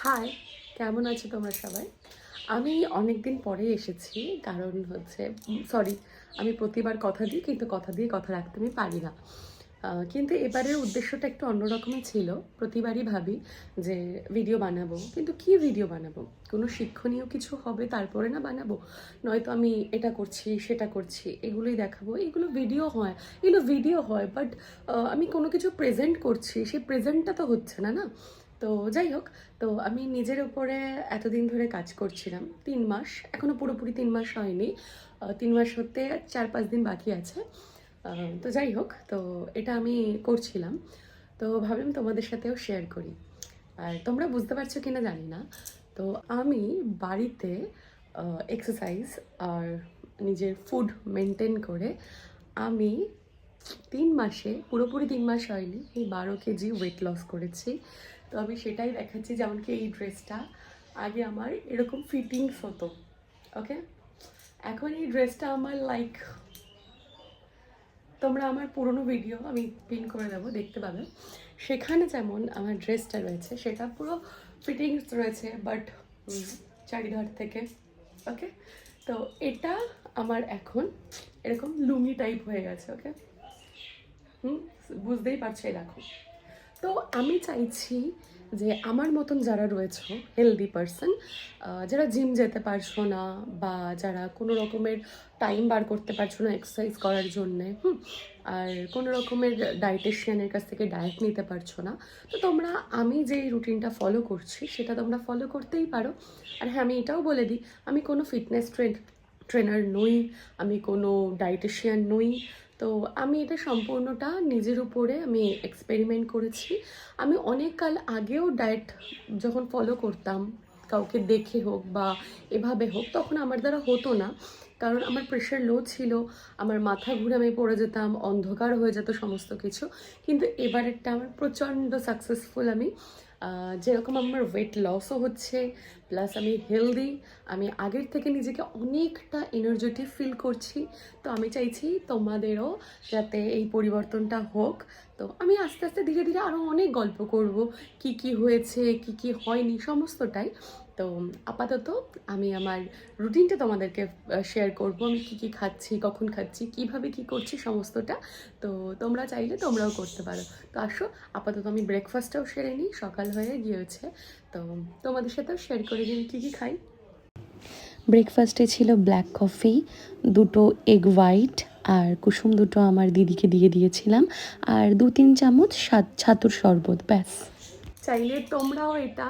High, কেমন আছো তোমরা সবাই? আমি অনেক দিন পরে এসেছি, কারণ হচ্ছে সরি, আমি প্রতিবার কথা দিই, কিন্তু কথা দিয়ে কথা রাখতে আমি পারি না। কিন্তু এবারের উদ্দেশ্যটা একটু অন্যরকমই ছিল। প্রতিবারই ভাবি যে ভিডিও বানাবো, কিন্তু কি ভিডিও বানাবো? কোনো শিক্ষণীয় কিছু হবে তারপরে না বানাবো, নয়তো আমি এটা করছি সেটা করছি এগুলোই দেখাবো। এগুলো ভিডিও হয় বাট আমি কোনো কিছু প্রেজেন্ট করছি, সেই প্রেজেন্টটা তো হচ্ছে না না। তো যাই হোক, তো আমি নিজের উপরে এতদিন ধরে কাজ করছিলাম 3 মাস, এখনও পুরোপুরি 3 মাস হয়নি। 3 মাস হতে 4-5 দিন বাকি আছে। তো যাই হোক, তো এটা আমি করছিলাম, তো ভাবলাম তোমাদের সাথেও শেয়ার করি। আর তোমরা বুঝতে পারছো কিনা জানি না, তো আমি বাড়িতে এক্সারসাইজ আর নিজের ফুড মেনটেন করে আমি 3 মাসে, পুরোপুরি 3 মাস হয়নি, এই 12 কেজি ওয়েট লস করেছি। তো আমি সেটাই দেখাচ্ছি। যেমন কি এই ড্রেসটা আগে আমার এরকম ফিটিংস হতো, ওকে, এখন এই ড্রেসটা আমার লাইক, তোমরা আমার পুরনো ভিডিও আমি পিন করে দেবো, দেখতে পাবে। সেখানে যেমন আমার ড্রেসটা রয়েছে সেটা পুরো ফিটিংস রয়েছে, বাট চারিধার থেকে, ওকে। তো এটা আমার এখন এরকম লুঙ্গি টাইপ হয়ে গেছে, ওকে। বুঝতেই পারছো, এই দেখো। তো আমি চাইছি যে আমার মতন যারা রয়েছে হেলদি পারসন, যারা জিম যেতে পারছো না, বা যারা কোনো রকমের টাইম বার করতে পারছো না এক্সারসাইজ করার জন্যে, আর কোনো রকমের ডায়েটিশিয়ানের কাছ থেকে ডায়েট নিতে পারছো না, তো তোমরা আমি যেই রুটিনটা ফলো করছি সেটা তোমরা ফলো করতেই পারো। আর হ্যাঁ, আমি এটাও বলে দিই, আমি কোনো ফিটনেস ট্রেনার নই, আমি কোনো ডায়েটিশিয়ান নই। তো আমি এটা সম্পূর্ণটা নিজের উপরে আমি এক্সপেরিমেন্ট করেছি। আমি অনেক কাল আগেও ডায়েট যখন ফলো করতাম, কাউকে দেখে হোক বা এভাবে হোক, তখন আমার দ্বারা হতো না, কারণ আমার প্রেশার লো ছিল, আমার মাথা ঘুরে আমি পড়ে যেতাম, অন্ধকার হয়ে যেত সমস্ত কিছু। কিন্তু এবারেরটা আমার প্রচণ্ড সাকসেসফুল। আমি যেরকম আমার ওয়েট লসও হচ্ছে, প্লাস আমি হেলদি, আমি আগের থেকে নিজেকে অনেকটা এনার্জেটিক ফিল করছি। তো আমি চাইছি তোমাদেরও যাতে এই পরিবর্তনটা হোক। তো আমি আস্তে আস্তে ধীরে ধীরে আরও অনেক গল্প করব, কি কি হয়েছে কি কি হয়নি সমস্তটাই। তো আপাতত আমি আমার রুটিনটা তোমাদেরকে শেয়ার করব, আমি কি কি খাচ্ছি, কখন খাচ্ছি, কিভাবে কি করছি সমস্তটা। তো তোমরা চাইলে তোমরাও করতে পারো। তো আসো, আপাতত আমি ব্রেকফাস্টটাও সেরে নিই, সকাল হয়ে গিয়েছে। তো তোমাদের সাথেও শেয়ার করে দিই কী কী খাই। ব্রেকফাস্টে ছিল ব্ল্যাক কফি, দুটো এগ হোয়াইট, আর কুসুম দুটো আমার দিদিকে দিয়ে দিয়েছিলাম, আর 2-3 চামচ ছাতুর শরবত, ব্যাস। চাইলে তোমরাও এটা